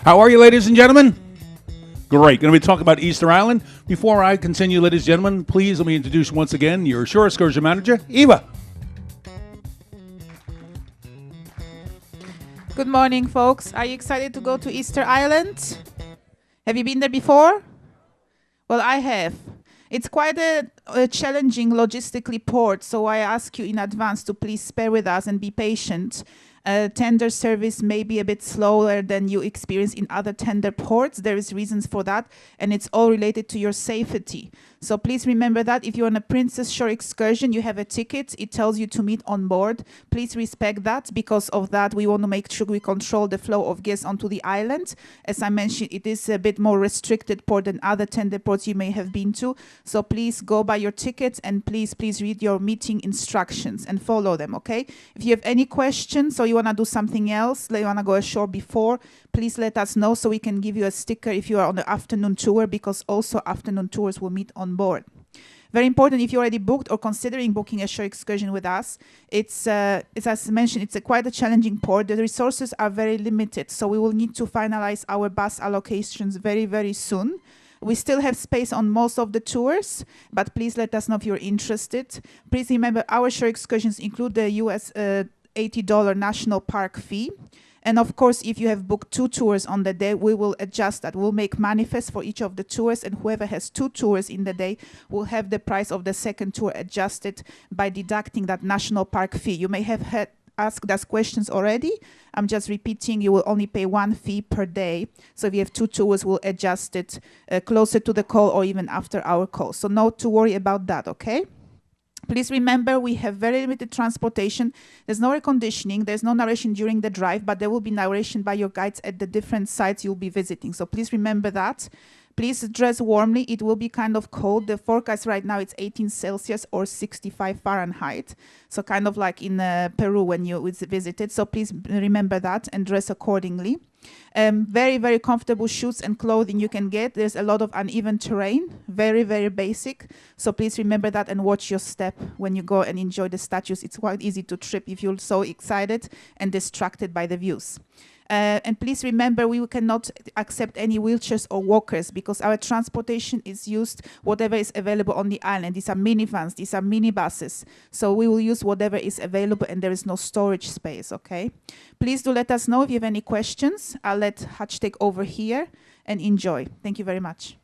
How are you, ladies and gentlemen? Great. Going to be talking about Easter Island. Before I continue, ladies and gentlemen, please let me introduce once again your Shore Excursion Manager, Eva. Good morning, folks. Are you excited to go to Easter Island? Have you been there before? Well, I have. It's quite a challenging logistically port, so I ask you in advance to please bear with us and be patient. Tender service may be a bit slower than you experience in other tender ports. There is reasons for that, and it's all related to your safety. So please remember that if you're on a Princess Shore excursion, you have a ticket, it tells you to meet on board. Please respect that. Because of that, we want to make sure we control the flow of guests onto the island. As I mentioned, it is a bit more restricted port than other tender ports you may have been to. So please go by your tickets and please read your meeting instructions and follow them, okay? If you have any questions or you want to do something else, you want to go ashore before, please let us know so we can give you a sticker if you are on the afternoon tour, because also afternoon tours will meet on board. Very important, if you already booked or considering booking a shore excursion with us, it's as I mentioned, it's quite a challenging port. The resources are very limited, so we will need to finalize our bus allocations very, very soon. We still have space on most of the tours, but please let us know if you're interested. Please remember, our shore excursions include the US $80 national park fee. And of course, if you have booked 2 tours on the day, we will adjust that. We'll make manifests for each of the tours, and whoever has 2 tours in the day will have the price of the second tour adjusted by deducting that national park fee. You may have asked us questions already. I'm just repeating, you will only pay 1 fee per day. So if you have 2 tours, we'll adjust it closer to the call or even after our call. So no to worry about that, okay? Please remember, we have very limited transportation. There's no air conditioning. There's no narration during the drive, but there will be narration by your guides at the different sites you'll be visiting. So please remember that. Please dress warmly. It will be kind of cold. The forecast right now, it's 18 Celsius or 65 Fahrenheit. So kind of like in Peru when you visited. So please remember that and dress accordingly. Very, very comfortable shoes and clothing you can get. There's a lot of uneven terrain, very, very basic. So please remember that and watch your step when you go and enjoy the statues. It's quite easy to trip if you're so excited and distracted by the views. And please remember, we cannot accept any wheelchairs or walkers because our transportation is used whatever is available on the island. These are minivans, these are minibuses. So we will use whatever is available and there is no storage space, okay? Please do let us know if you have any questions. I'll let Hutch take over here and enjoy. Thank you very much.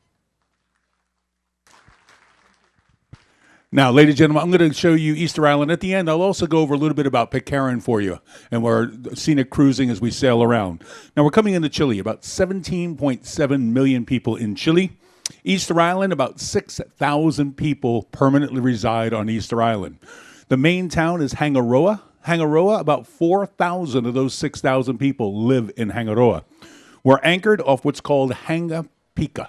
Now, ladies and gentlemen, I'm going to show you Easter Island. At the end, I'll also go over a little bit about Pitcairn for you and our scenic cruising as we sail around. Now, we're coming into Chile, about 17.7 million people in Chile. Easter Island, about 6,000 people permanently reside on Easter Island. The main town is Hangaroa. Hangaroa, about 4,000 of those 6,000 people live in Hangaroa. We're anchored off what's called Hangapica.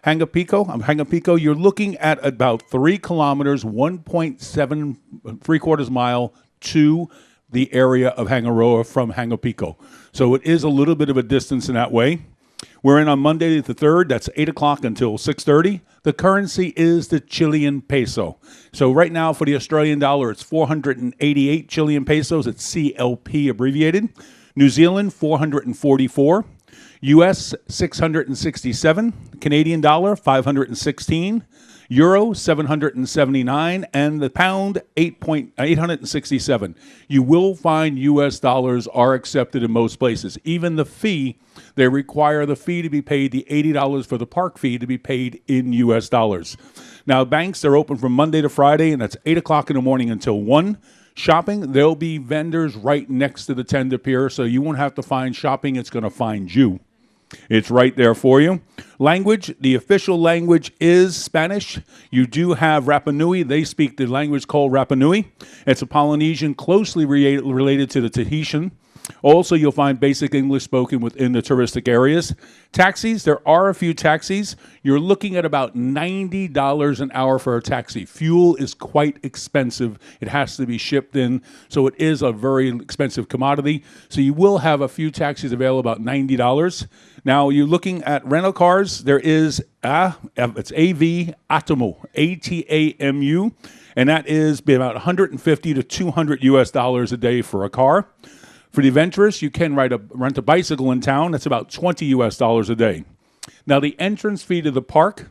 Hangapico, you're looking at about 3 kilometers, 1.775 mile to the area of Hangaroa from Hangapico. So it is a little bit of a distance in that way. We're in on Monday the 3rd. That's 8 o'clock until 6:30. The currency is the Chilean peso. So right now for the Australian dollar, it's 488 Chilean pesos. It's CLP abbreviated. New Zealand, 444. US 667, Canadian dollar 516, euro 779, and the pound 867. You will find US dollars are accepted in most places. Even the fee, they require the fee to be paid, the $80 for the park fee to be paid in US dollars. Now banks, they're open from Monday to Friday, and that's 8 o'clock in the morning until 1. Shopping, there'll be vendors right next to the tender pier, so you won't have to find shopping, it's going to find you. It's right there for you. Language, the official language is Spanish. You do have Rapa Nui. They speak the language called Rapa Nui. It's a Polynesian closely related to the Tahitian. Also, you'll find basic English spoken within the touristic areas. Taxis, there are a few taxis. You're looking at about $90 an hour for a taxi. Fuel is quite expensive. It has to be shipped in, so it is a very expensive commodity. So you will have a few taxis available about $90. Now, you're looking at rental cars. There is, it's AV Atomu, ATAMU, and that is about $150 to $200 US a day for a car. For the adventurous, you can rent a bicycle in town. That's about $20 a day. Now, the entrance fee to the park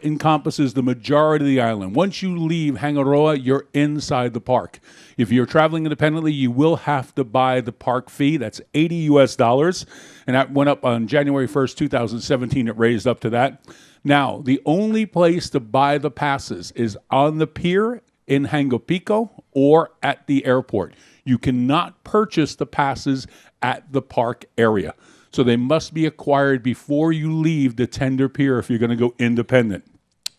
encompasses the majority of the island. Once you leave Hangaroa, you're inside the park. If you're traveling independently, you will have to buy the park fee. That's $80, and that went up on January 1st, 2017. It raised up to that. Now, the only place to buy the passes is on the pier in Hangapico or at the airport. You cannot purchase the passes at the park area. So they must be acquired before you leave the tender pier if you're going to go independent.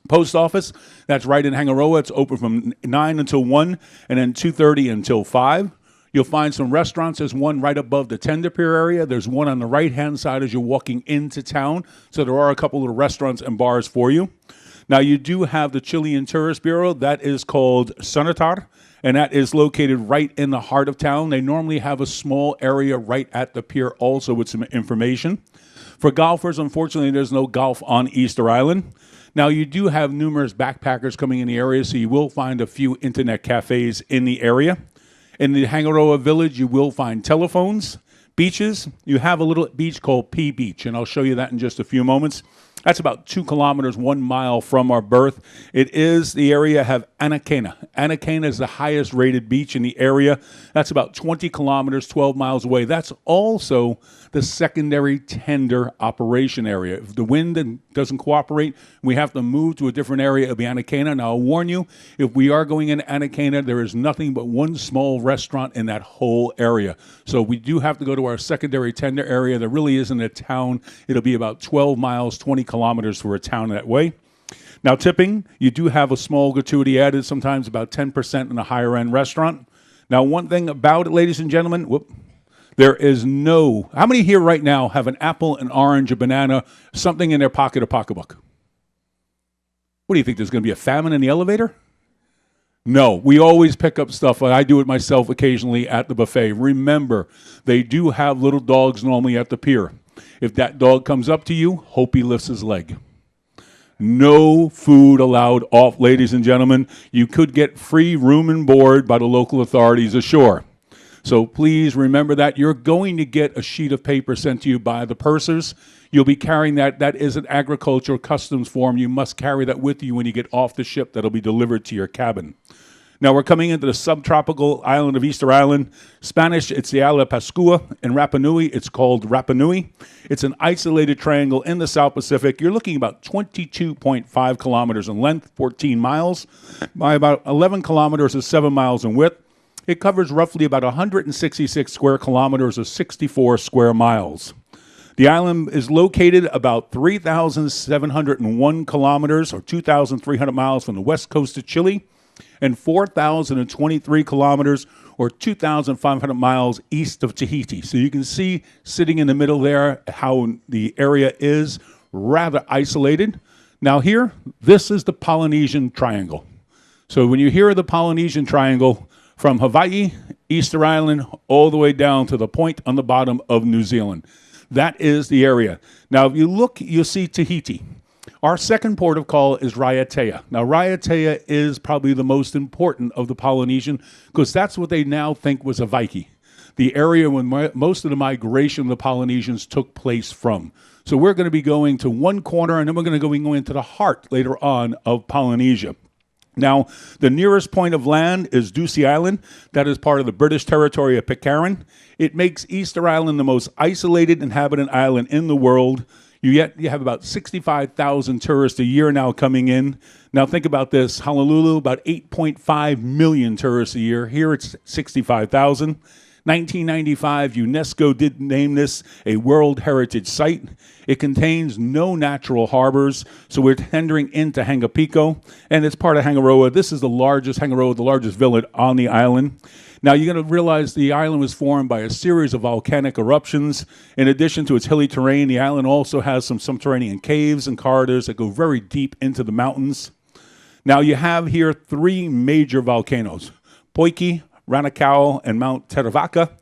Post office, that's right in Hangaroa. It's open from 9 until 1 and then 2:30 until 5. You'll find some restaurants. There's one right above the tender pier area. There's one on the right-hand side as you're walking into town. So there are a couple of restaurants and bars for you. Now, you do have the Chilean Tourist Bureau. That is called Sanitar, and that is located right in the heart of town. They normally have a small area right at the pier also with some information. For golfers, unfortunately, there's no golf on Easter Island. Now, you do have numerous backpackers coming in the area, so you will find a few internet cafes in the area. In the Hangaroa village, you will find telephones, beaches. You have a little beach called P Beach, and I'll show you that in just a few moments. That's about 2 kilometers, 1 mile from our berth. It is the area have Anakena. Anakena is the highest rated beach in the area. That's about 20 kilometers, 12 miles away. That's also the secondary tender operation area. If the wind doesn't cooperate, we have to move to a different area of the Anakena. Now, I'll warn you, if we are going into Anakena, there is nothing but one small restaurant in that whole area. So we do have to go to our secondary tender area. There really isn't a town. It'll be about 12 miles, 20 kilometers for a town that way. Now, tipping, you do have a small gratuity added, sometimes about 10% in a higher-end restaurant. Now, one thing about it, ladies and gentlemen, there is no... How many here right now have an apple, an orange, a banana, something in their pocket, a pocketbook? What do you think, there's going to be a famine in the elevator? No, we always pick up stuff. I do it myself occasionally at the buffet. Remember, they do have little dogs normally at the pier. If that dog comes up to you, hope he lifts his leg. No food allowed off, ladies and gentlemen. You could get free room and board by the local authorities ashore. So please remember that. You're going to get a sheet of paper sent to you by the pursers. You'll be carrying that. That is an agricultural customs form. You must carry that with you when you get off the ship. That'll be delivered to your cabin. Now, we're coming into the subtropical island of Easter Island. Spanish, it's the Isla Pascua. In Rapa Nui, it's called Rapa Nui. It's an isolated triangle in the South Pacific. You're looking about 22.5 kilometers in length, 14 miles, by about 11 kilometers or 7 miles in width. It covers roughly about 166 square kilometers or 64 square miles. The island is located about 3,701 kilometers or 2,300 miles from the west coast of Chile, and 4,023 kilometers or 2,500 miles east of Tahiti. So you can see sitting in the middle there how the area is rather isolated. Now here, this is the Polynesian Triangle. So when you hear the Polynesian Triangle, from Hawaii, Easter Island, all the way down to the point on the bottom of New Zealand. That is the area. Now, if you look, you'll see Tahiti. Our second port of call is Raiatea. Now, Raiatea is probably the most important of the Polynesian because that's what they now think was Hawaii, the area when most of the migration of the Polynesians took place from. So we're going to be going to one corner, and then we're going to go into the heart later on of Polynesia. Now, the nearest point of land is Ducie Island. That is part of the British territory of Pitcairn. It makes Easter Island the most isolated inhabited island in the world. You have about 65,000 tourists a year now coming in. Now, think about this. Honolulu, about 8.5 million tourists a year. Here, it's 65,000. 1995, UNESCO did name this a World Heritage Site. It contains no natural harbors, so we're tendering into Hangapico, and it's part of Hangaroa. This is the largest Hangaroa, the largest village on the island. Now, you're going to realize the island was formed by a series of volcanic eruptions. In addition to its hilly terrain, the island also has some subterranean caves and corridors that go very deep into the mountains. Now, you have here 3 major volcanoes, Poiki, Ranakau, and Mount Teravaka.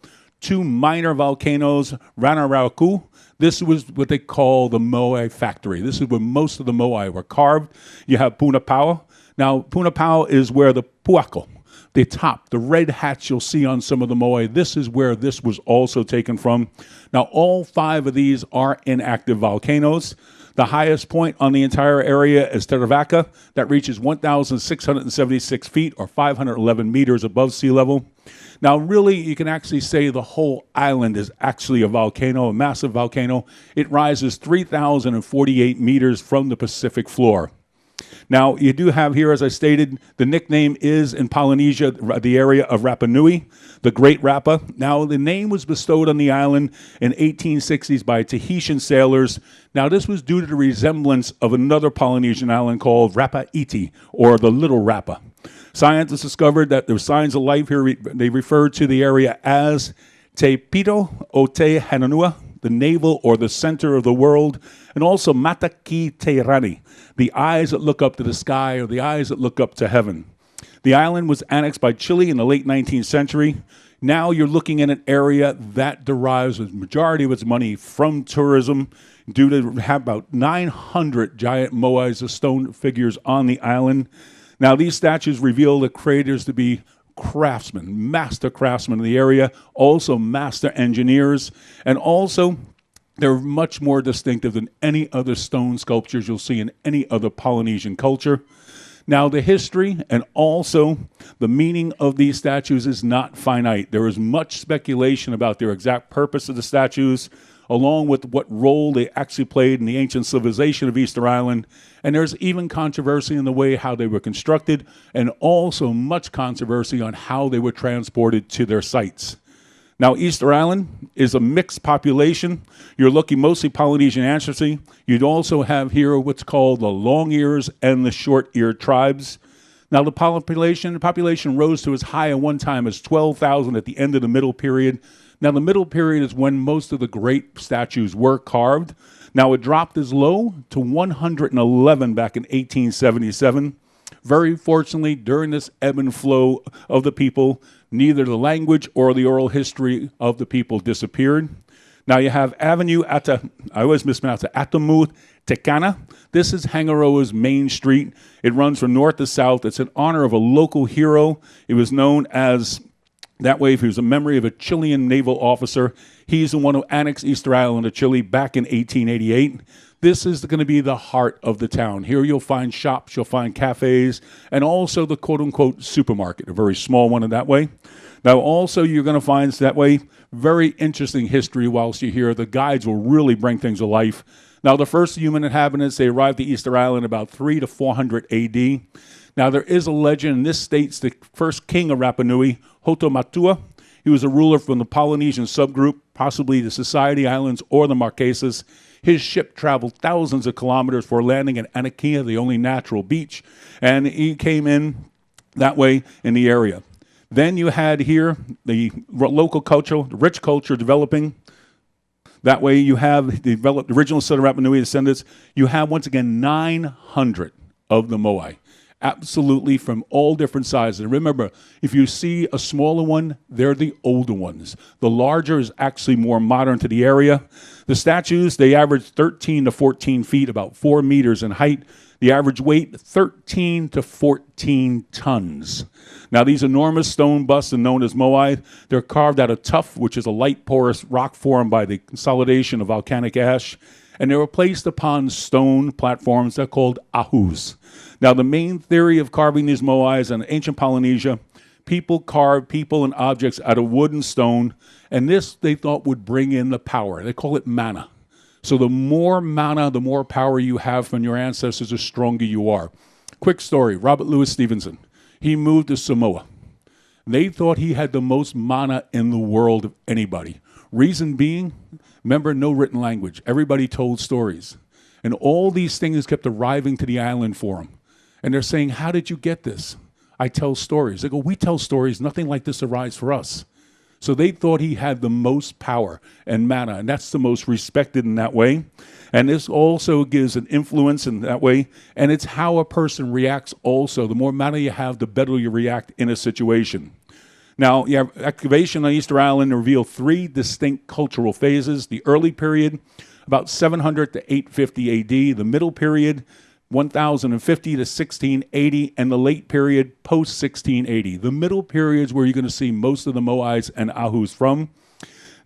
2 minor volcanoes, Ranarauku. This was what they call the moai factory. This is where most of the moai were carved. You have Punapau. Now, Punapau is where the puako, the top, the red hats you'll see on some of the moai, this is where this was also taken from. Now, all 5 of these are inactive volcanoes. The highest point on the entire area is 31Aug2018. That reaches 1,676 feet or 511 meters above sea level. Now, really, you can actually say the whole island is actually a volcano, a massive volcano. It rises 3,048 meters from the Pacific floor. Now, you do have here, as I stated, the nickname is in Polynesia, the area of Rapa Nui, the Great Rapa. Now, the name was bestowed on the island in 1860s by Tahitian sailors. Now, this was due to the resemblance of another Polynesian island called Rapa Iti, or the Little Rapa. Scientists discovered that there were signs of life here. They referred to the area as Te Pito o Te Hananua, the navel or the center of the world, and also Mata ki Te Rani, the eyes that look up to the sky or the eyes that look up to heaven. The island was annexed by Chile in the late 19th century. Now you're looking at an area that derives the majority of its money from tourism, due to have about 900 giant moais, the stone figures on the island. Now, these statues reveal the creators to be craftsmen, master craftsmen in the area, also master engineers, and also they're much more distinctive than any other stone sculptures you'll see in any other Polynesian culture. Now, the history and also the meaning of these statues is not finite. There is much speculation about their exact purpose of the statues, along with what role they actually played in the ancient civilization of Easter Island. And there's even controversy in the way how they were constructed, and also much controversy on how they were transported to their sites. Now, Easter Island is a mixed population. You're looking mostly Polynesian ancestry. You'd also have here what's called the long ears and the short eared tribes. Now, the population rose to as high at one time as 12,000 at the end of the Middle Period. Now, the Middle Period is when most of the great statues were carved. Now, it dropped as low to 111 back in 1877. Very fortunately, during this ebb and flow of the people, neither the language or the oral history of the people disappeared. Now, you have Avenue Atamu Tekana. This is Hangaroa's main street. It runs from north to south. It's in honor of a local hero. It was known as that way. He was a memory of a Chilean naval officer. He's the one who annexed Easter Island to Chile back in 1888. This is going to be the heart of the town. Here you'll find shops, you'll find cafes, and also the quote-unquote supermarket, a very small one in that way. Now, also, you're going to find that way very interesting history whilst you're here. The guides will really bring things to life. Now, the first human inhabitants, they arrived at Easter Island about 300 to 400 AD. Now, there is a legend, and this states the first king of Rapa Nui, Hotomatua. He was a ruler from the Polynesian subgroup, possibly the Society Islands or the Marquesas. His ship traveled thousands of kilometers for landing at Anakia, the only natural beach, and he came in that way in the area. Then you had here the local culture, the rich culture developing. That way you have developed the original set of Rapa Nui descendants. You have, once again, 900 of the moai. Absolutely from all different sizes. And remember, if you see a smaller one, they're the older ones. The larger is actually more modern to the area. The statues, they average 13 to 14 feet, about 4 meters in height. The average weight, 13 to 14 tons. Now, these enormous stone busts are known as moai. They're carved out of tuff, which is a light porous rock formed by the consolidation of volcanic ash. And they were placed upon stone platforms that are called ahus. Now, the main theory of carving these moais in ancient Polynesia, people carved people and objects out of wood and stone, and this they thought would bring in the power. They call it mana. So the more mana, the more power you have from your ancestors, the stronger you are. Quick story, Robert Louis Stevenson. He moved to Samoa. They thought he had the most mana in the world of anybody. Reason being, remember, no written language. Everybody told stories. And all these things kept arriving to the island for him. And they're saying, how did you get this? I tell stories. They go, we tell stories. Nothing like this arrives for us. So they thought he had the most power and mana, and that's the most respected in that way. And this also gives an influence in that way, and it's how a person reacts also. The more mana you have, the better you react in a situation. Now, you have excavation on Easter Island reveal 3 distinct cultural phases. The early period, about 700 to 850 AD. The middle period, 1050 to 1680, and the late period post 1680. The middle periods where you're going to see most of the Moais and Ahus from.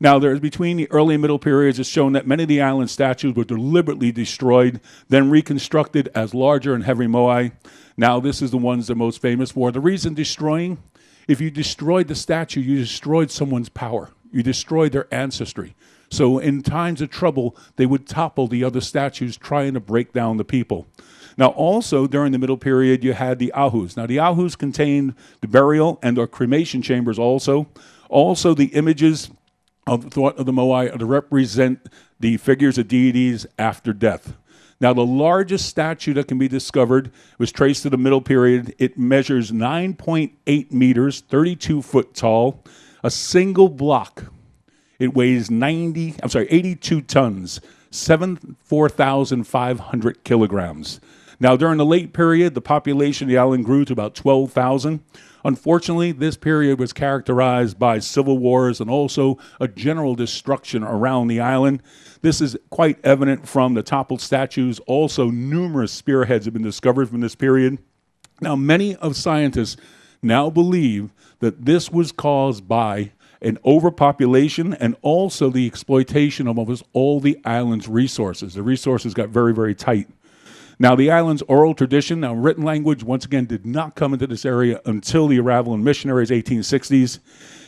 Now, there's between the early and middle periods, it's shown that many of the island statues were deliberately destroyed, then reconstructed as larger and heavy Moai. Now, this is the ones they're most famous for. The reason destroying, if you destroyed the statue, you destroyed someone's power. You destroyed their ancestry. So in times of trouble, they would topple the other statues trying to break down the people. Now, also, during the middle period, you had the Ahus. Now, the Ahus contained the burial and or cremation chambers also. Also, the images of the thought of the Moai are to represent the figures of deities after death. Now, the largest statue that can be discovered was traced to the middle period. It measures 9.8 meters, 32 foot tall, a single block. It weighs 82 tons, 4,500 kilograms. Now, during the late period, the population of the island grew to about 12,000. Unfortunately, this period was characterized by civil wars and also a general destruction around the island. This is quite evident from the toppled statues. Also, numerous spearheads have been discovered from this period. Now, many of scientists now believe that this was caused by an overpopulation and also the exploitation of almost all the island's resources. The resources got very, very tight. Now, the island's oral tradition, now written language, once again, did not come into this area until the arrival of missionaries, 1860s.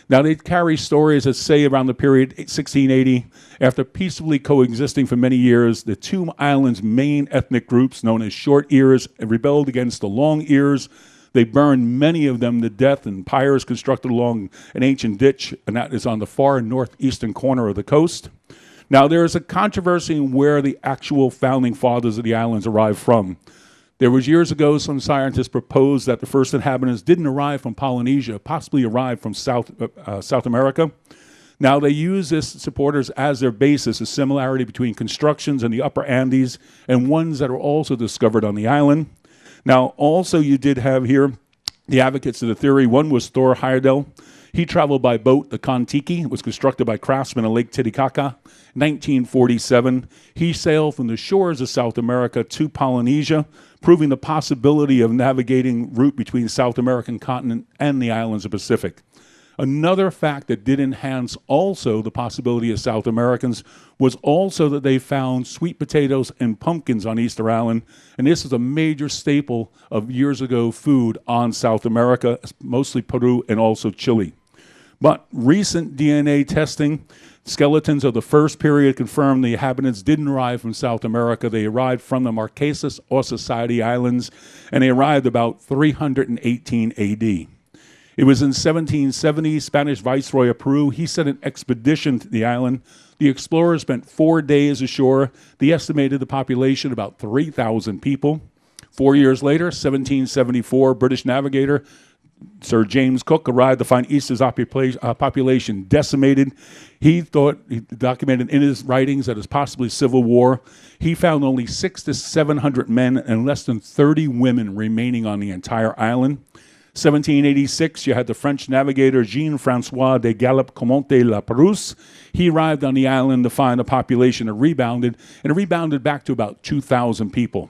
Now, they carry stories that say around the period 1680, after peacefully coexisting for many years, the two islands' main ethnic groups, known as short ears, rebelled against the long ears. They burned many of them to death in pyres constructed along an ancient ditch, and that is on the far northeastern corner of the coast. Now, there is a controversy in where the actual founding fathers of the islands arrived from. There was years ago, some scientists proposed that the first inhabitants didn't arrive from Polynesia, possibly arrived from South America. Now, they use this supporters as their basis, a similarity between constructions in the upper Andes and ones that are also discovered on the island. Now, also you did have here the advocates of the theory. One was Thor Heyerdahl. He traveled by boat. The Kon-Tiki was constructed by craftsmen on Lake Titicaca, 1947. He sailed from the shores of South America to Polynesia, proving the possibility of navigating route between South American continent and the islands of Pacific. Another fact that did enhance also the possibility of South Americans was also that they found sweet potatoes and pumpkins on Easter Island, and this is a major staple of years ago food on South America, mostly Peru and also Chile. But recent DNA testing, skeletons of the first period confirmed the inhabitants didn't arrive from South America. They arrived from the Marquesas or Society Islands, and they arrived about 318 AD. It was in 1770, Spanish Viceroy of Peru, he sent an expedition to the island. The explorers spent 4 days ashore. They estimated the population about 3,000 people. 4 years later, 1774, British navigator Sir James Cook arrived to find Easter's population decimated. He documented in his writings that it was possibly civil war. He found only 600 to 700 men and less than 30 women remaining on the entire island. 1786, you had the French navigator Jean-Francois de Gallup-Comte La Perouse. He arrived on the island to find the population had rebounded, and it rebounded back to about 2,000 people.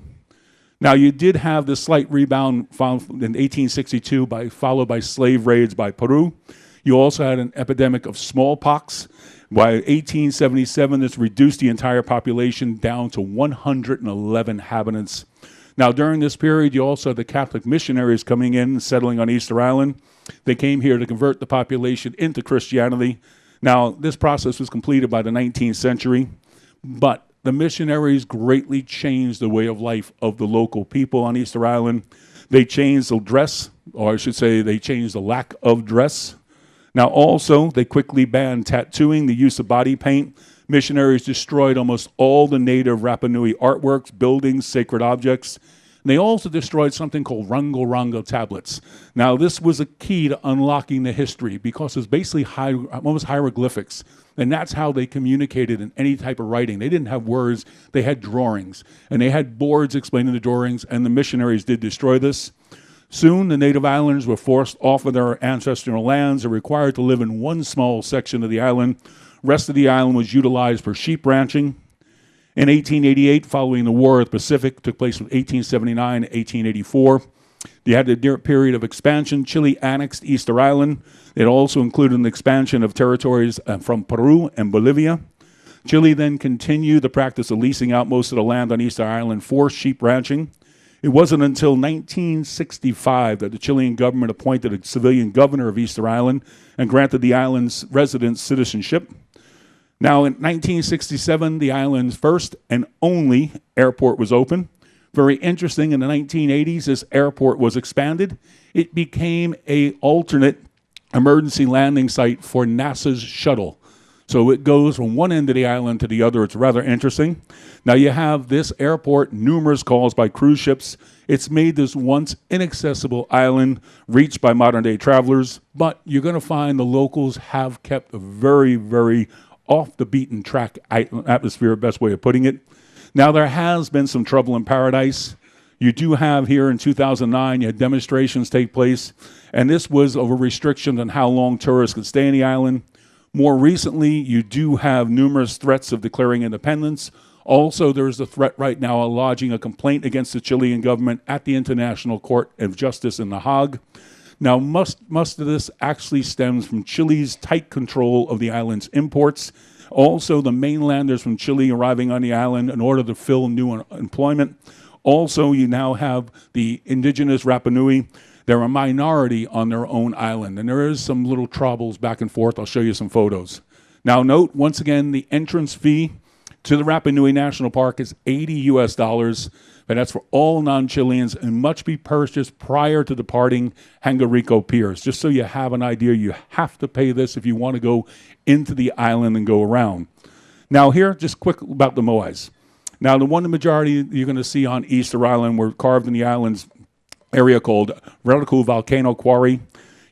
Now, you did have the slight rebound found in 1862, followed by slave raids by Peru. You also had an epidemic of smallpox. By 1877, this reduced the entire population down to 111 inhabitants. Now, during this period, you also had the Catholic missionaries coming in and settling on Easter Island. They came here to convert the population into Christianity. Now, this process was completed by the 19th century, but the missionaries greatly changed the way of life of the local people on Easter Island. They changed the dress, or I should say they changed the lack of dress. Now, also, they quickly banned tattooing, the use of body paint. Missionaries destroyed almost all the native Rapa Nui artworks, buildings, sacred objects. And they also destroyed something called Rango Rango tablets. Now, this was a key to unlocking the history because it's basically almost hieroglyphics. And that's how they communicated in any type of writing. They didn't have words, they had drawings. And they had boards explaining the drawings, and the missionaries did destroy this. Soon, the native islanders were forced off of their ancestral lands and required to live in one small section of the island. Rest of the island was utilized for sheep ranching. In 1888, following the War of the Pacific, took place from 1879 to 1884. You had the period of expansion. Chile annexed Easter Island. It also included an expansion of territories from Peru and Bolivia. Chile then continued the practice of leasing out most of the land on Easter Island for sheep ranching. It wasn't until 1965 that the Chilean government appointed a civilian governor of Easter Island and granted the island's residents citizenship. Now, in 1967, the island's first and only airport was open. Very interesting, in the 1980s, this airport was expanded. It became an alternate emergency landing site for NASA's shuttle. So it goes from one end of the island to the other. It's rather interesting. Now you have this airport, numerous calls by cruise ships. It's made this once inaccessible island reached by modern day travelers, but you're going to find the locals have kept a very, very off the beaten track atmosphere, best way of putting it. Now there has been some trouble in Paradise. You do have here in 2009, you had demonstrations take place, and this was over restrictions on how long tourists could stay in the island. More recently, you do have numerous threats of declaring independence. Also, there's a threat right now of lodging a complaint against the Chilean government at the International Court of Justice in The Hague. Now, most of this actually stems from Chile's tight control of the island's imports. Also, the mainlanders from Chile arriving on the island in order to fill new employment. Also, you now have the indigenous Rapa Nui. They're a minority on their own island, and there is some little troubles back and forth. I'll show you some photos. Now note, once again, the entrance fee to the Rapa Nui National Park is $80, but that's for all non-Chileans and must be purchased prior to departing Hangarico Piers. Just so you have an idea, you have to pay this if you want to go into the island and go around. Now here, just quick about the moais. Now the majority you're going to see on Easter Island were carved in the island's area called Relicu Volcano Quarry.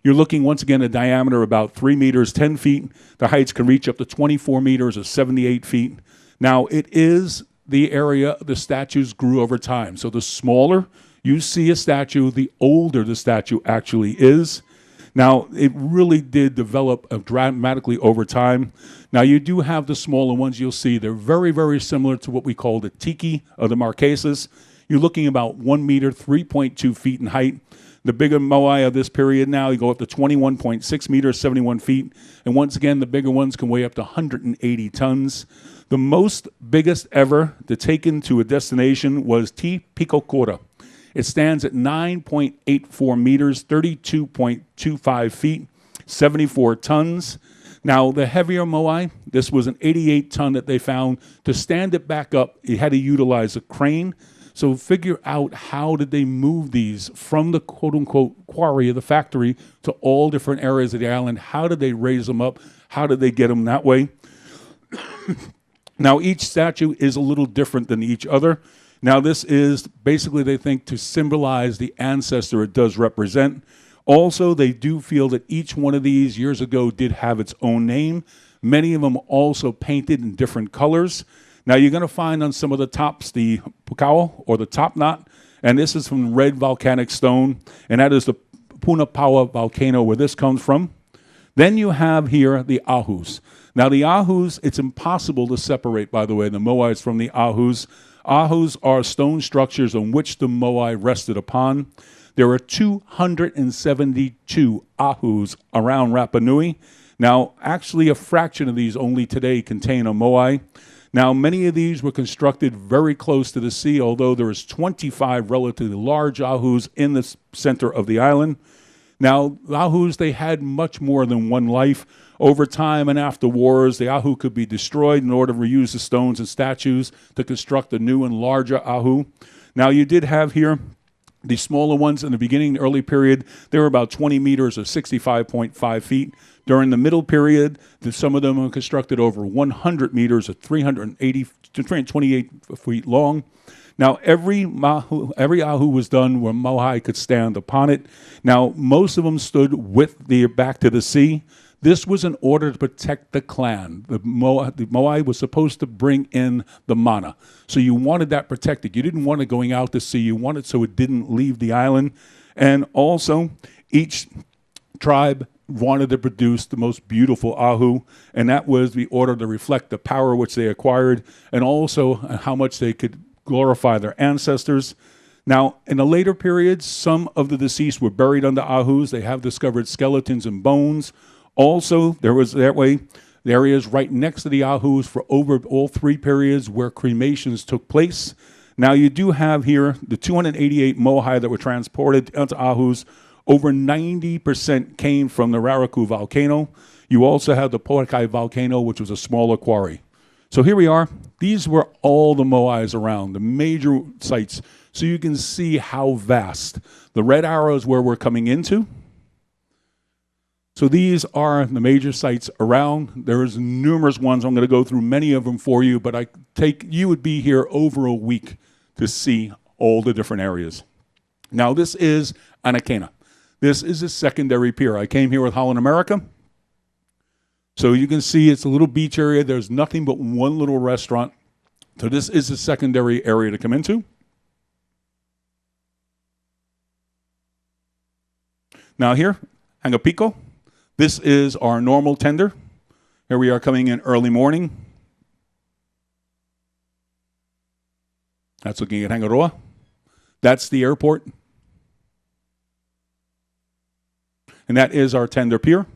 You're looking once again at a diameter about 3 meters, 10 feet. The heights can reach up to 24 meters or 78 feet. Now it is the area the statues grew over time. So the smaller you see a statue, the older the statue actually is. Now it really did develop dramatically over time. Now you do have the smaller ones you'll see. They're very, very similar to what we call the tiki or the Marquesas. You're looking about 1 meter, 3.2 feet in height. The bigger moai of this period now, you go up to 21.6 meters, 71 feet. And once again, the bigger ones can weigh up to 180 tons. The most biggest ever to take into a destination was T. Pico Cora. It stands at 9.84 meters, 32.25 feet, 74 tons. Now, the heavier moai, this was an 88 ton that they found. To stand it back up, it had to utilize a crane. So figure out how did they move these from the quote-unquote quarry of the factory to all different areas of the island. How did they raise them up? How did they get them that way? Now, each statue is a little different than each other. Now, this is basically, they think, to symbolize the ancestor it does represent. Also, they do feel that each one of these years ago did have its own name. Many of them also painted in different colors. Now, you're going to find on some of the tops the pukao, or the top knot, and this is from red volcanic stone, and that is the Punapawa volcano where this comes from. Then you have here the ahus. Now, the ahus, it's impossible to separate, by the way, the moais from the ahus. Ahus are stone structures on which the moai rested upon. There are 272 ahus around Rapa Nui. Now, actually, a fraction of these only today contain a moai. Now, many of these were constructed very close to the sea, although there is 25 relatively large ahus in the center of the island. Now, ahus, they had much more than one life. Over time and after wars, the ahu could be destroyed in order to reuse the stones and statues to construct a new and larger ahu. Now, you did have here the smaller ones in the beginning, the early period. They were about 20 meters or 65.5 feet. During the middle period, some of them were constructed over 100 meters or 328 feet long. Now, every ahu was done where moai could stand upon it. Now, most of them stood with their back to the sea. This was in order to protect the clan. The moai was supposed to bring in the mana. So you wanted that protected. You didn't want it going out to sea. You wanted so it didn't leave the island. And also, each tribe wanted to produce the most beautiful ahu, and that was the order to reflect the power which they acquired and also how much they could glorify their ancestors. Now, in the later periods, some of the deceased were buried under ahus. They have discovered skeletons and bones. Also, there was that way the areas right next to the ahus for over all three periods where cremations took place. Now, you do have here the 288 moai that were transported onto ahus. Over 90% came from the Raraku volcano. You also have the Poakai volcano, which was a smaller quarry. So here we are. These were all the moais around, the major sites. So you can see how vast. The red arrow is where we're coming into. So these are the major sites around. There's numerous ones. I'm going to go through many of them for you, but you would be here over a week to see all the different areas. Now this is Anakena. This is a secondary pier. I came here with Holland America. So you can see it's a little beach area. There's nothing but one little restaurant. So this is a secondary area to come into. Now here, Hangapico. This is our normal tender. Here we are coming in early morning. That's looking at Hangaroa. That's the airport. And that is our tender pier.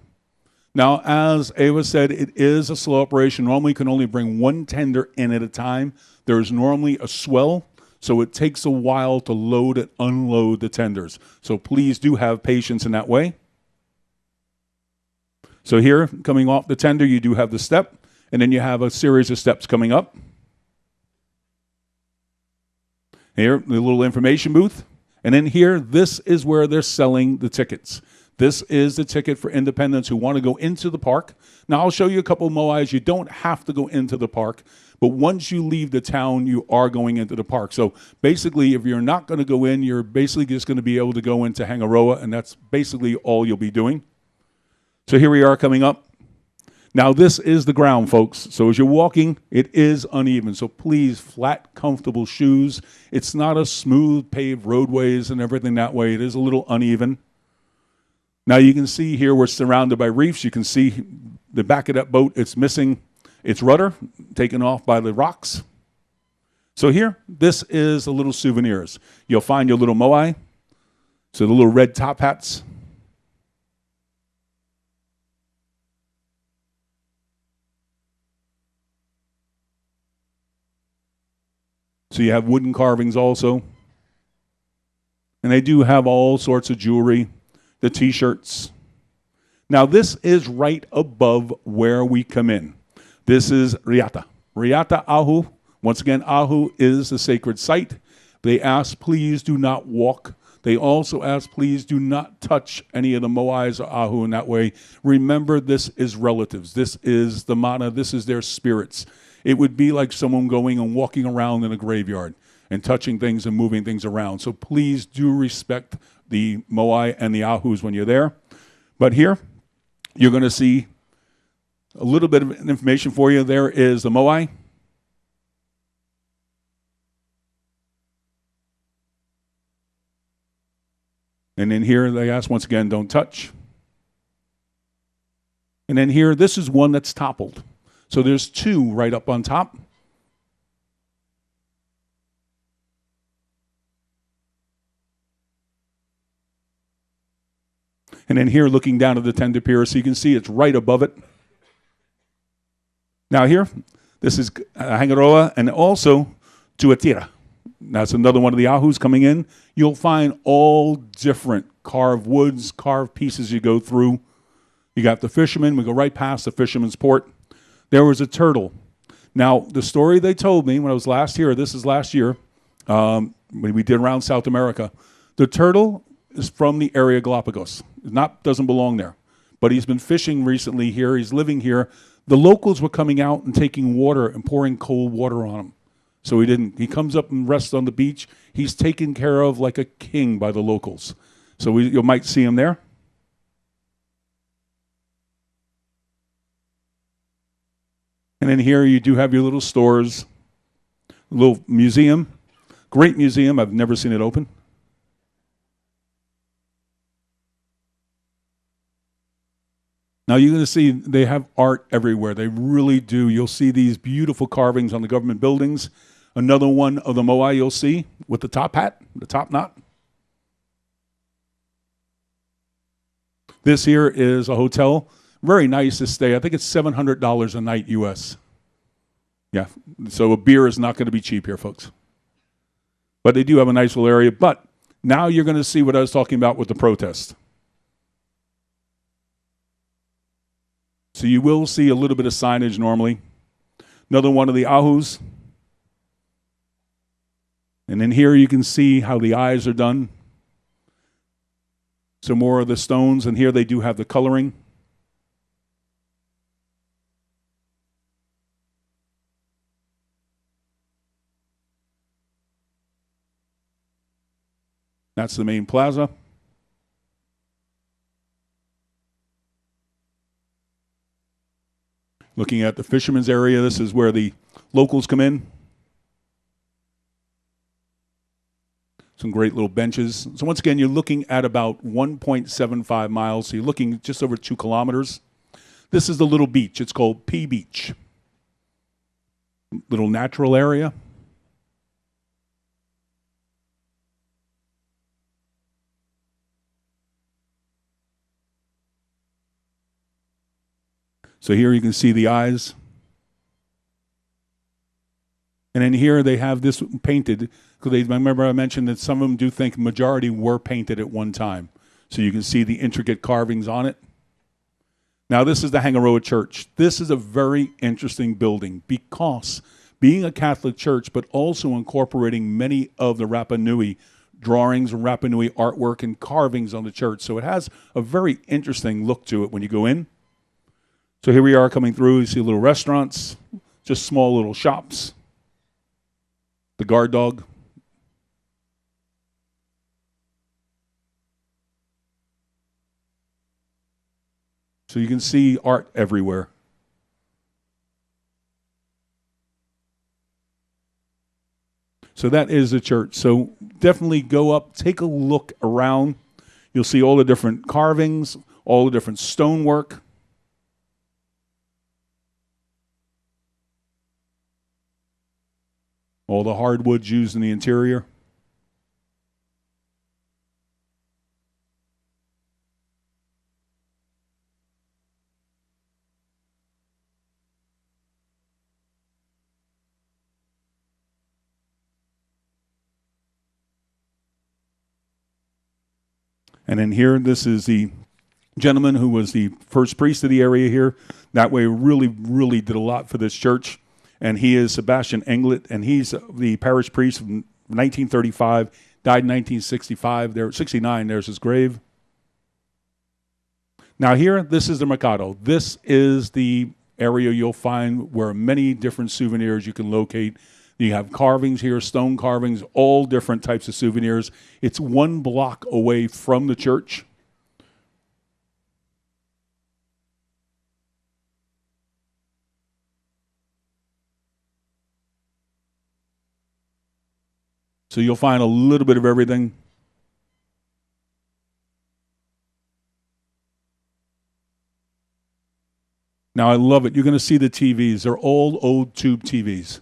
Now, as Ava said, it is a slow operation. Normally, you can only bring one tender in at a time. There's normally a swell, so it takes a while to load and unload the tenders. So please do have patience in that way. So here, coming off the tender, you do have the step, and then you have a series of steps coming up. Here, the little information booth. And then here, this is where they're selling the tickets. This is the ticket for independents who want to go into the park. Now, I'll show you a couple of moais. You don't have to go into the park, but once you leave the town, you are going into the park. So basically, if you're not going to go in, you're basically just going to be able to go into Hangaroa, and that's basically all you'll be doing. So here we are coming up. Now, this is the ground, folks. So as you're walking, it is uneven. So please, flat, comfortable shoes. It's not a smooth paved roadways and everything that way. It is a little uneven. Now you can see here we're surrounded by reefs. You can see the back of that boat. It's missing its rudder, taken off by the rocks. So here, this is the little souvenirs. You'll find your little moai. So the little red top hats. So you have wooden carvings also. And they do have all sorts of jewelry. The T-shirts. Now, this is right above where we come in. This is Riata. Riata Ahu. Once again, Ahu is the sacred site. They ask, please do not walk. They also ask, please do not touch any of the moais or Ahu in that way. Remember, this is relatives. This is the mana. This is their spirits. It would be like someone going and walking around in a graveyard and touching things and moving things around. So please do respect the moai and the ahus when you're there. But here, you're going to see a little bit of information for you. There is the moai. And then here, they ask once again, don't touch. And then here, this is one that's toppled. So there's two right up on top. And then here, looking down at the tender pier, so you can see it's right above it. Now here, this is Hangaroa and also Tuatira. That's another one of the ahus coming in. You'll find all different carved woods, carved pieces you go through. You got the fisherman. We go right past the fisherman's port. There was a turtle. Now, the story they told me when I was last here, this is last year, when we did around South America, the turtle is from the area of Galapagos. Doesn't belong there. But he's been fishing recently here. He's living here. The locals were coming out and taking water and pouring cold water on him. So he didn't. He comes up and rests on the beach. He's taken care of like a king by the locals. So you might see him there. And then here you do have your little stores, a little museum. Great museum. I've never seen it open. 。 . 。 . 。 . . . . . . . . . . . . . . . . . . . . . . . . . . . . . . . . . . . . . . . . . . . . . . . . . . . . Now you're going to see they have art everywhere. They really do. You'll see these beautiful carvings on the government buildings. Another one of the moai you'll see with the top hat, the top knot. This here is a hotel. Very nice to stay. I think it's $700 a night US. Yeah, so a beer is not going to be cheap here, folks. But they do have a nice little area. But now you're going to see what I was talking about with the protest. So you will see a little bit of signage normally. Another one of the ahus. And then here you can see how the eyes are done. Some more of the stones, and here they do have the coloring. That's the main plaza. Looking at the fisherman's area, this is where the locals come in. Some great little benches. So once again, you're looking at about 1.75 miles. So you're looking just over 2 kilometers. This is the little beach. It's called P Beach. Little natural area. So here you can see the eyes. And then here they have this painted, because they remember I mentioned that some of them do think majority were painted at one time. So you can see the intricate carvings on it. Now this is the Hangaroa Church. This is a very interesting building because being a Catholic church, but also incorporating many of the Rapa Nui drawings and Rapa Nui artwork and carvings on the church. So it has a very interesting look to it when you go in. So here we are coming through. You see little restaurants, just small little shops. The guard dog. So you can see art everywhere. So that is the church. So definitely go up, take a look around. You'll see all the different carvings, all the different stonework. All the hardwoods used in the interior. And then here, this is the gentleman who was the first priest of the area here. That way really, really did a lot for this church. And he is Sebastian Englet, and he's the parish priest from 1935, died in 1965. 69, there's his grave. Now here, this is the Mercado. This is the area you'll find where many different souvenirs you can locate. You have carvings here, stone carvings, all different types of souvenirs. It's 1 block away from the church. So you'll find a little bit of everything. Now I love it. You're going to see the TVs. They're all old tube TVs.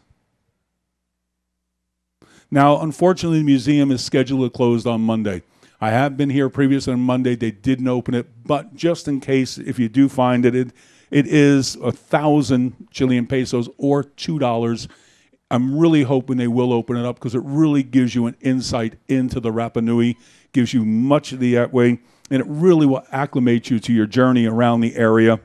Now, unfortunately, the museum is scheduled to close on Monday. I have been here previously on Monday. They didn't open it, but just in case, if you do find it, it is 1,000 Chilean pesos or $2. I'm really hoping they will open it up because it really gives you an insight into the Rapa Nui, gives you much of the that way, and it really will acclimate you to your journey around the area.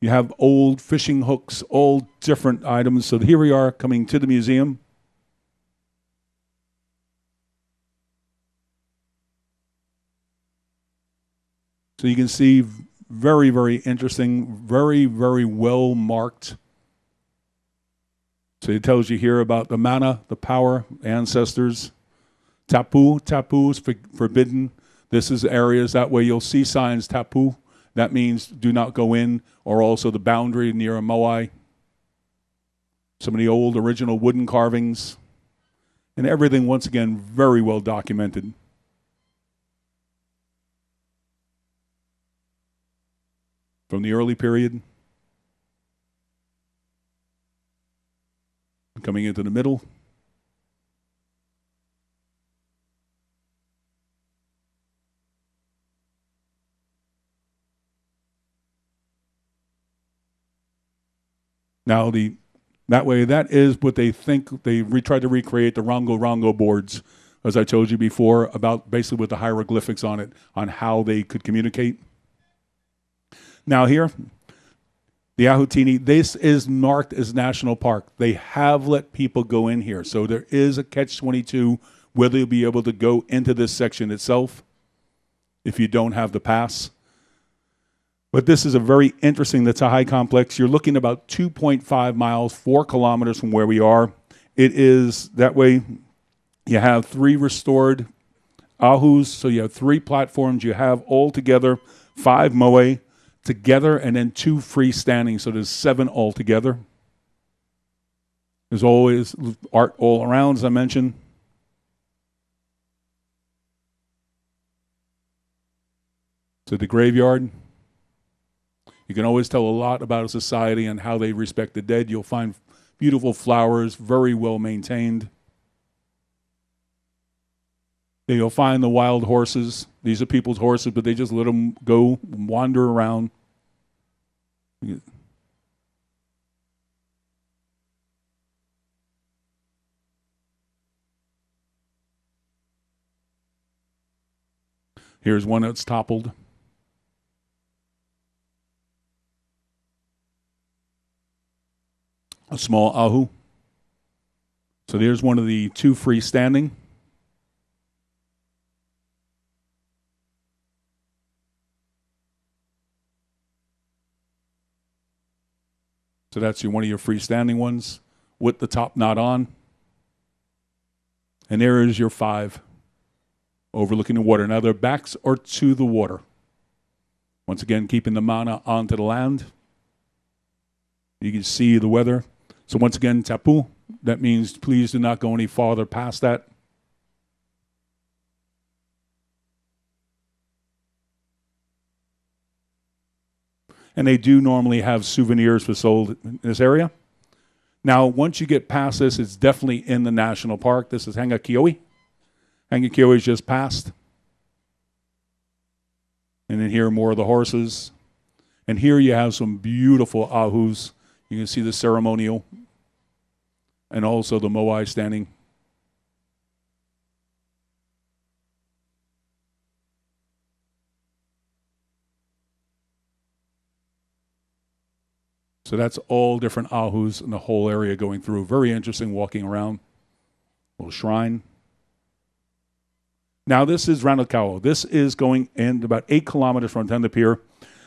You have old fishing hooks, all different items. So here we are coming to the museum. So you can see very, very interesting, very, very well marked. So it tells you here about the mana, the power, ancestors. Tapu, tapu is forbidden. This is areas, that way you'll see signs, tapu. That means do not go in, or also the boundary near a moai. Some of the old original wooden carvings. And everything, once again, very well documented. from the early period. Coming into the middle. Now that is what they think. They tried to recreate the Rongo boards, as I told you before, about basically with the hieroglyphics on it, on how they could communicate. Now here, the Ahutini, this is marked as National Park. They have let people go in here. So there is a catch-22 whether you'll be able to go into this section itself if you don't have the pass. But this is a very interesting, the Tahai complex. You're looking about 2.5 miles, 4 kilometers from where we are. It is that way. You have 3 restored ahus, so you have 3 platforms. You have all together 5 moe together, and then 2 freestanding, so there's 7 altogether. There's always art all around, as I mentioned. So the graveyard. You can always tell a lot about a society and how they respect the dead. You'll find beautiful flowers, very well maintained. You'll find the wild horses. These are people's horses, but they just let them go, wander around. Here's one that's toppled. A small ahu. So there's one of the 2 freestanding. So that's one of your freestanding ones with the top knot on. And there is your 5 overlooking the water. Now their backs are to the water. Once again, keeping the mana onto the land. You can see the weather. So once again, tapu, that means please do not go any farther past that. And they do normally have souvenirs for sold in this area. Now, once you get past this, it's definitely in the national park. This is Hangakioi. Hangakioi is just past. And then here are more of the horses. And here you have some beautiful ahus. You can see the ceremonial and also the moai standing. So that's all different ahus in the whole area going through. Very interesting walking around. Little shrine. Now this is Ranokau. This is going in about 8 kilometers from Tenda Pier.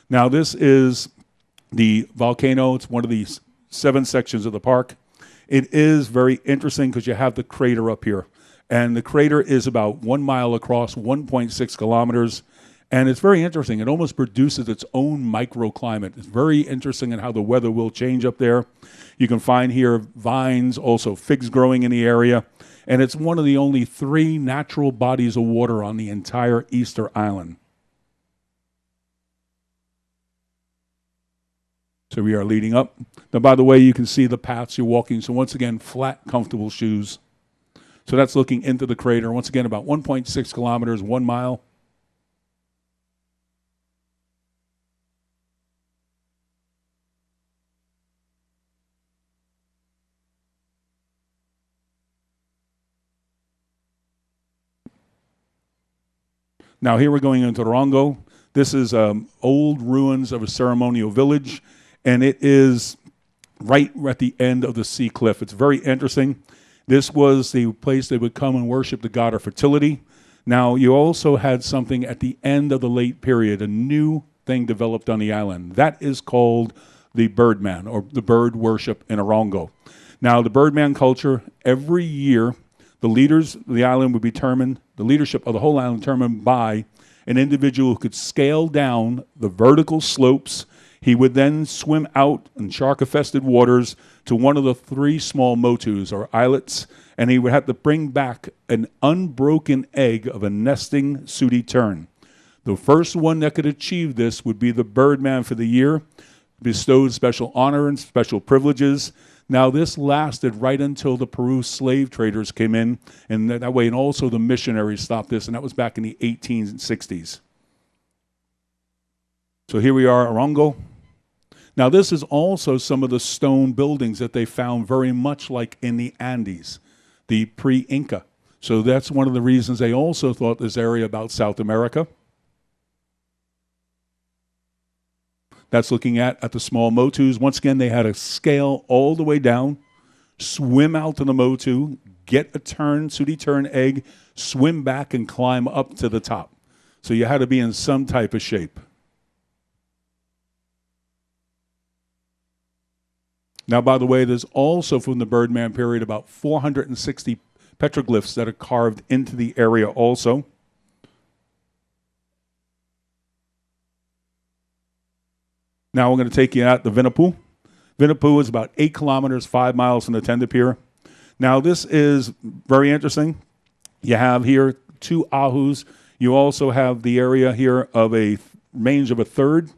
Now this is the volcano. It's one of the 7 sections of the park. It is very interesting because you have the crater up here. And the crater is about 1 mile across, 1.6 kilometers. And it's very interesting. It almost produces its own microclimate. It's very interesting in how the weather will change up there. You can find here vines, also figs growing in the area. And it's one of the only 3 natural bodies of water on the entire Easter Island. So we are leading up. Now, by the way, you can see the paths you're walking. So once again, flat, comfortable shoes. So that's looking into the crater. Once again, about 1.6 kilometers, 1 mile. Now here we're going into Rongo. This is old ruins of a ceremonial village, and it is right at the end of the sea cliff. It's very interesting. This was the place they would come and worship the god of fertility. Now you also had something at the end of the late period, a new thing developed on the island. That is called the Birdman, or the bird worship in Orongo. Now the Birdman culture, every year, the leaders of the island would be determined, the leadership of the whole island determined by an individual who could scale down the vertical slopes. He would then swim out in shark-infested waters to one of the 3 small motus, or islets, and he would have to bring back an unbroken egg of a nesting sooty tern. The first one that could achieve this would be the Birdman for the year, bestowed special honor and special privileges. Now, this lasted right until the Peru slave traders came in, and that way, and also the missionaries stopped this, and that was back in the 1860s. So here we are, Arango. Now, this is also some of the stone buildings that they found very much like in the Andes, the pre-Inca. So that's one of the reasons they also thought this area about South America. That's looking at the small motus. Once again, they had to scale all the way down, swim out to the motu, get a turn, sooty turn egg, swim back and climb up to the top. So you had to be in some type of shape. Now, by the way, there's also from the Birdman period about 460 petroglyphs that are carved into the area also. Now we're going to take you out to Vinapu. Vinapu is about 8 kilometers, 5 miles from the Tenda Pier. Now this is very interesting. You have here 2 ahus. You also have the area here of a range of a third.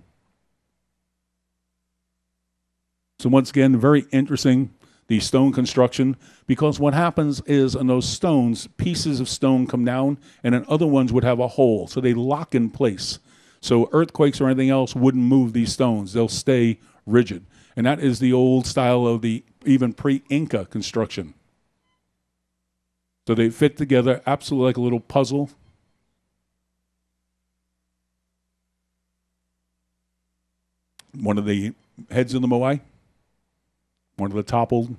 So once again, very interesting, the stone construction, because what happens is on those stones, pieces of stone come down, and then other ones would have a hole, so they lock in place. So earthquakes or anything else wouldn't move these stones. They'll stay rigid. And that is the old style of the even pre-Inca construction. So they fit together absolutely like a little puzzle. One of the heads of the moai, one of the toppled.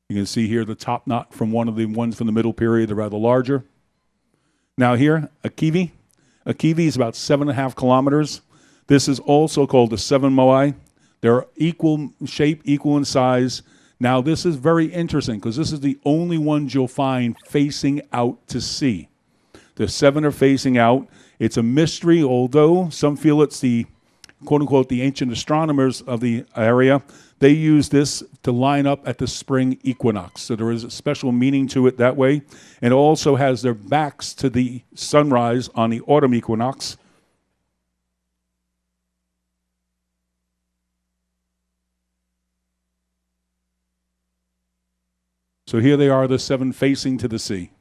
You can see here the top knot from one of the ones from the middle period, they're rather larger. Now here, a kiwi. A kiwi is about 7.5 kilometers. This is also called the 7 moai. They're equal shape, equal in size. Now this is very interesting because this is the only ones you'll find facing out to sea. The 7 are facing out. It's a mystery, although some feel it's the quote-unquote the ancient astronomers of the area. They use this to line up at the spring equinox. So there is a special meaning to it that way. And it also has their backs to the sunrise on the autumn equinox. So here they are, the 7 facing to the sea.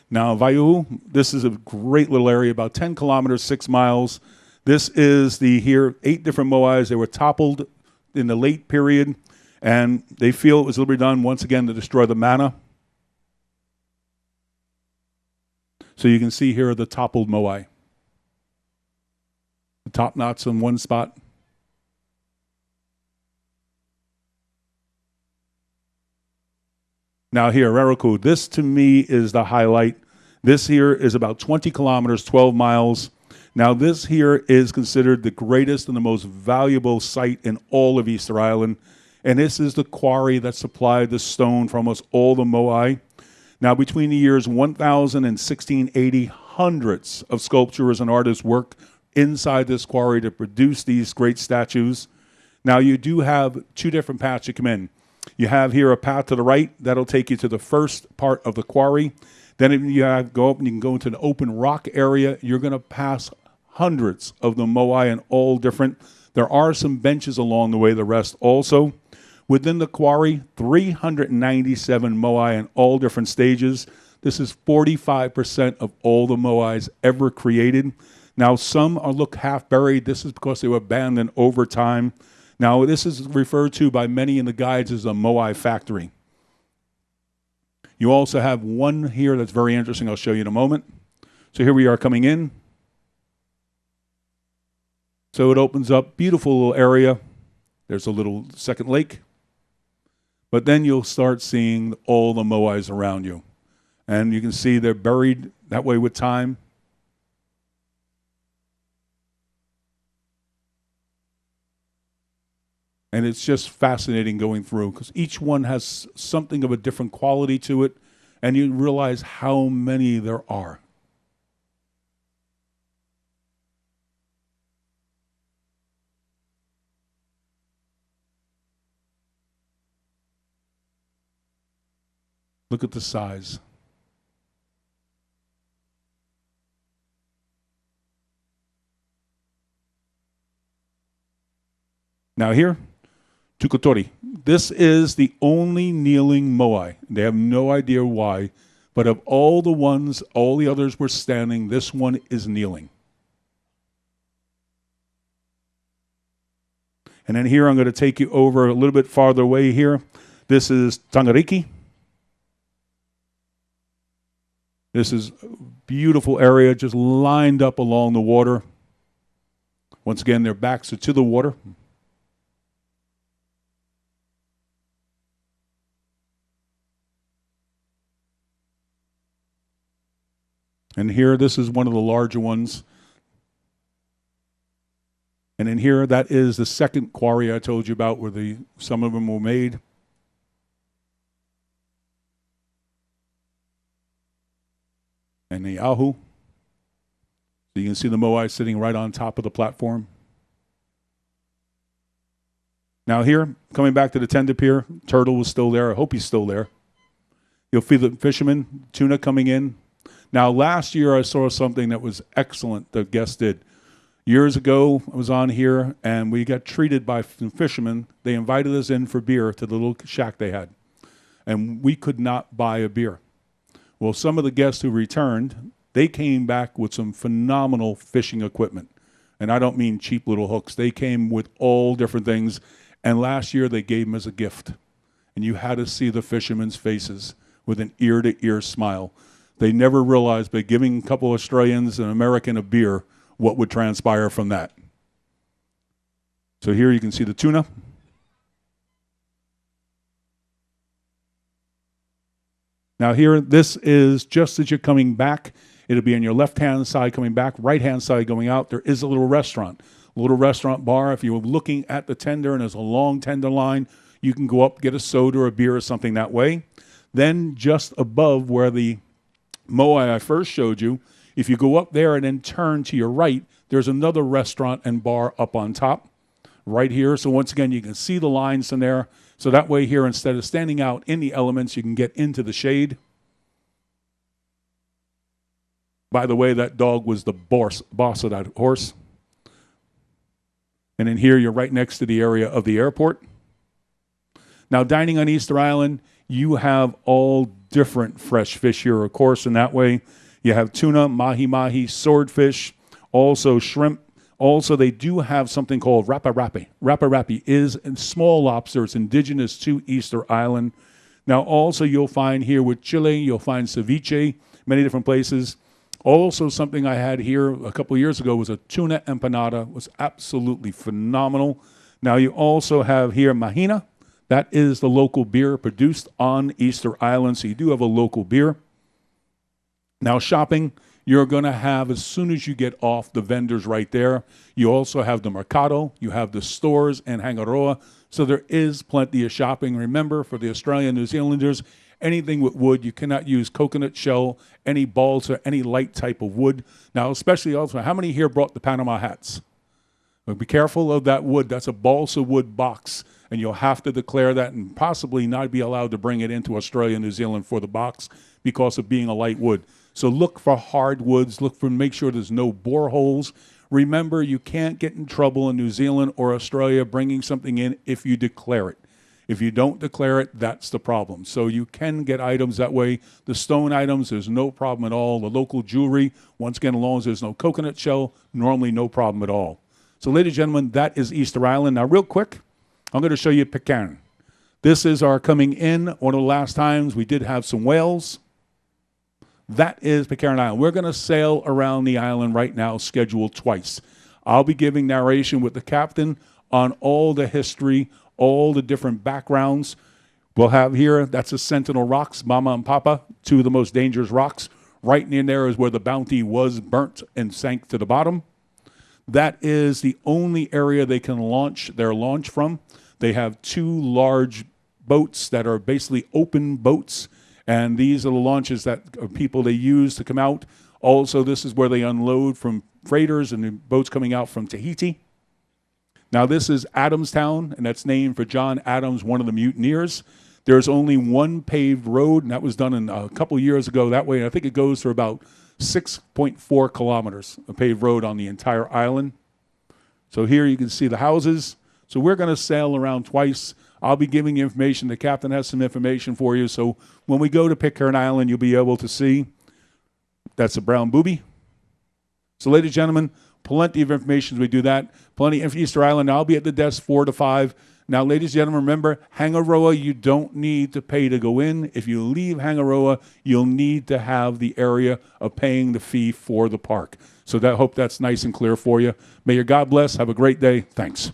Now, Vayu, this is a great little area, about 10 kilometers, 6 miles. This is the here 8 different moais. They were toppled in the late period, and they feel it was deliberately done once again to destroy the mana. So you can see here the toppled moai. The top knots in one spot. Now here, Raraku, this to me is the highlight. This here is about 20 kilometers, 12 miles. Now this here is considered the greatest and the most valuable site in all of Easter Island. And this is the quarry that supplied the stone for almost all the moai. Now between the years 1000 and 1680, hundreds of sculptors and artists worked inside this quarry to produce these great statues. Now you do have 2 different paths you come in. You have here a path to the right that'll take you to the first part of the quarry. Then if you go up and you can go into an open rock area, you're going to pass hundreds of the moai and all different. There are some benches along the way, the rest also. Within the quarry, 397 moai in all different stages. This is 45% of all the moais ever created. Now some are look half buried. This is because they were abandoned over time. Now, this is referred to by many in the guides as a moai factory. You also have one here that's very interesting. I'll show you in a moment. So here we are coming in. So it opens up, beautiful little area. There's a little second lake. But then you'll start seeing all the moais around you. And you can see they're buried that way with time. And it's just fascinating going through because each one has something of a different quality to it, and you realize how many there are. Look at the size. Now here, Tukotori. This is the only kneeling moai. They have no idea why, but of all the ones, all the others were standing, this one is kneeling. And then here, I'm going to take you over a little bit farther away here. This is Tangariki. This is a beautiful area just lined up along the water. Once again, their backs are to the water. And here, this is one of the larger ones. And in here, that is the second quarry I told you about where some of them were made. And the ahu. So you can see the moai sitting right on top of the platform. Now here, coming back to the tender pier, turtle was still there. I hope he's still there. You'll see the fishermen, tuna coming in. Now last year I saw something that was excellent the guests did. Years ago, I was on here and we got treated by fishermen. They invited us in for beer to the little shack they had. And we could not buy a beer. Well, some of the guests who returned, they came back with some phenomenal fishing equipment. And I don't mean cheap little hooks. They came with all different things. And last year they gave them as a gift. And you had to see the fishermen's faces with an ear-to-ear smile. They never realized by giving a couple of Australians and American a beer what would transpire from that. So here you can see the tuna. Now here, this is just as you're coming back. It'll be on your left-hand side coming back, right-hand side going out. There is a little restaurant bar. If you're looking at the tender and there's a long tender line, you can go up, get a soda or a beer or something that way. Then just above where the moai I first showed you, if you go up there and then turn to your right, there's another restaurant and bar up on top right here. So once again, you can see the lines in there. So that way here, instead of standing out in the elements, you can get into the shade. By the way, that dog was the boss of that horse. And in here, you're right next to the area of the airport. Now, dining on Easter Island, you have all different fresh fish here, of course, in that way. You have tuna, mahi-mahi, swordfish, also shrimp. Also, they do have something called rapa-rapi. Rapa-rapi is small lobster. It's indigenous to Easter Island. Now, also, you'll find here with Chile, you'll find ceviche, many different places. Also, something I had here a couple of years ago was a tuna empanada. It was absolutely phenomenal. Now, you also have here mahina. That is the local beer produced on Easter Island, so you do have a local beer. Now, shopping, you're going to have, as soon as you get off, the vendors right there. You also have the mercado. You have the stores in Hangaroa. So there is plenty of shopping. Remember, for the Australian New Zealanders, anything with wood, you cannot use coconut shell, any balsa, any light type of wood. Now, especially also, how many here brought the Panama hats? Well, be careful of that wood. That's a balsa wood box, and you'll have to declare that and possibly not be allowed to bring it into Australia and New Zealand for the box because of being a light wood. So look for hardwoods. Make sure there's no boreholes. Remember, you can't get in trouble in New Zealand or Australia bringing something in if you declare it. If you don't declare it, that's the problem. So you can get items that way. The stone items, there's no problem at all. The local jewelry, once again, as long as there's no coconut shell, normally no problem at all. So ladies and gentlemen, that is Easter Island. Now real quick, I'm going to show you Pitcairn. This is our coming in. One of the last times we did have some whales. That is Pitcairn Island. We're going to sail around the island right now, scheduled twice. I'll be giving narration with the captain on all the history, all the different backgrounds. We'll have here, that's the Sentinel Rocks, Mama and Papa, two of the most dangerous rocks. Right in there is where the Bounty was burnt and sank to the bottom. That is the only area they can launch their launch from. They have two large boats that are basically open boats. And these are the launches that people they use to come out. Also, this is where they unload from freighters and the boats coming out from Tahiti. Now, this is Adamstown, and that's named for John Adams, one of the mutineers. There's only one paved road, and that was done a couple years ago that way. And I think it goes for about 6.4 kilometers, a paved road on the entire island. So here you can see the houses. So we're going to sail around twice. I'll be giving you information. The captain has some information for you. So when we go to Pitcairn Island, you'll be able to see that's a brown booby. So ladies and gentlemen, plenty of information as we do that. Plenty of Easter Island. I'll be at the desk 4 to 5. Now, ladies and gentlemen, remember, Hangaroa, you don't need to pay to go in. If you leave Hangaroa, you'll need to have the area of paying the fee for the park. So I hope that's nice and clear for you. May your God bless. Have a great day. Thanks.